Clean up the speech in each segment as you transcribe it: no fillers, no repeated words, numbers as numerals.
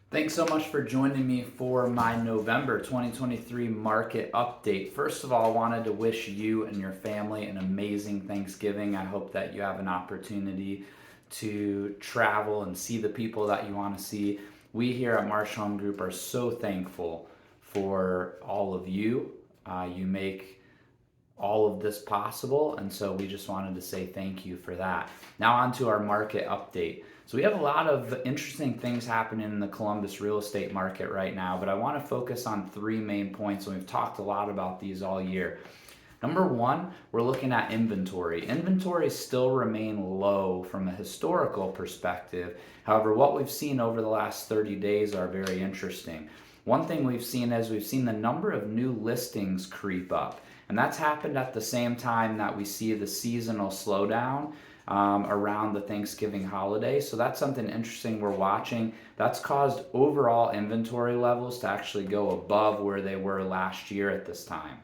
Thanks so much for joining me for my November 2023 market update. First of all, I wanted to wish you and your family an amazing Thanksgiving. I hope that you have an opportunity to travel and see the people that you want to see. We here at Marsh Home Group are so thankful for all of you. You make all of this possible, and so we just wanted to say thank you for that. Now on to our market update. So we have a lot of interesting things happening in the Columbus real estate market right now, but I want to focus on three main points, and we've talked a lot about these all year. Number one, we're looking at inventory. Inventories still remain low from a historical perspective. However, what we've seen over the last 30 days are very interesting. One thing we've seen is we've seen the number of new listings creep up. And that's happened at the same time that we see the seasonal slowdown around the Thanksgiving holiday. So that's something interesting we're watching. That's caused overall inventory levels to actually go above where they were last year at this time.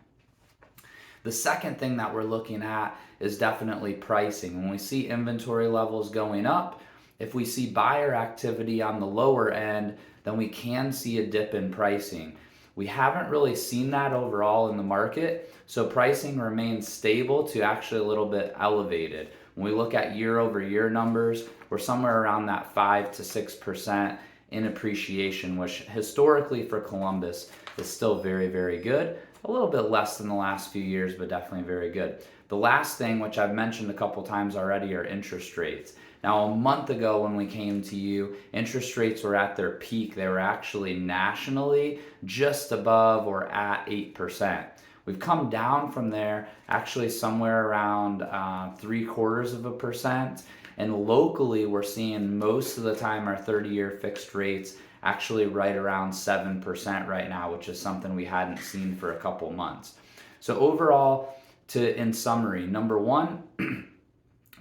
The second thing that we're looking at is definitely pricing. When we see inventory levels going up, if we see buyer activity on the lower end, then we can see a dip in pricing. We haven't really seen that overall in the market, so pricing remains stable to actually a little bit elevated. When we look at year over year numbers, we're somewhere around that 5 to 6% in appreciation, which historically for Columbus is still very, very good. A little bit less than the last few years, but definitely very good. The last thing, which I've mentioned a couple times already, are interest rates. Now, a month ago when we came to you, interest rates were at their peak. They were actually nationally just above or at 8%. We've come down from there, actually somewhere around 0.75%. And locally, we're seeing most of the time our 30-year fixed rates actually right around 7% right now, which is something we hadn't seen for a couple months. So overall, in summary, number one,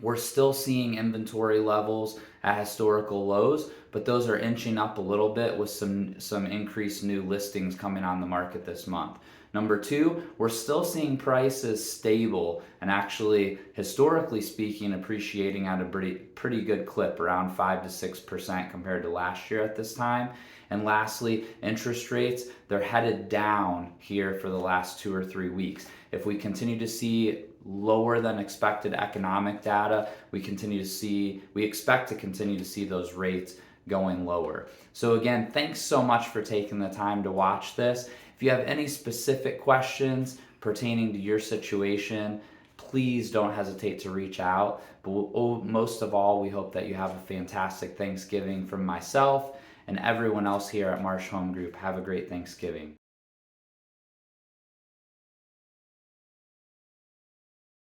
we're still seeing inventory levels at historical lows, but those are inching up a little bit with some increased new listings coming on the market this month. Number two, we're still seeing prices stable and actually, historically speaking, appreciating at a pretty good clip, around 5 to 6% compared to last year at this time. And lastly, interest rates, they're headed down here for the last 2 or 3 weeks. If we continue to see lower than expected economic data, we expect to continue to see those rates going lower. So again, thanks so much for taking the time to watch this. If you have any specific questions pertaining to your situation, please don't hesitate to reach out. But most of all, we hope that you have a fantastic Thanksgiving. From myself and everyone else here at Marsh Home Group, have a great Thanksgiving.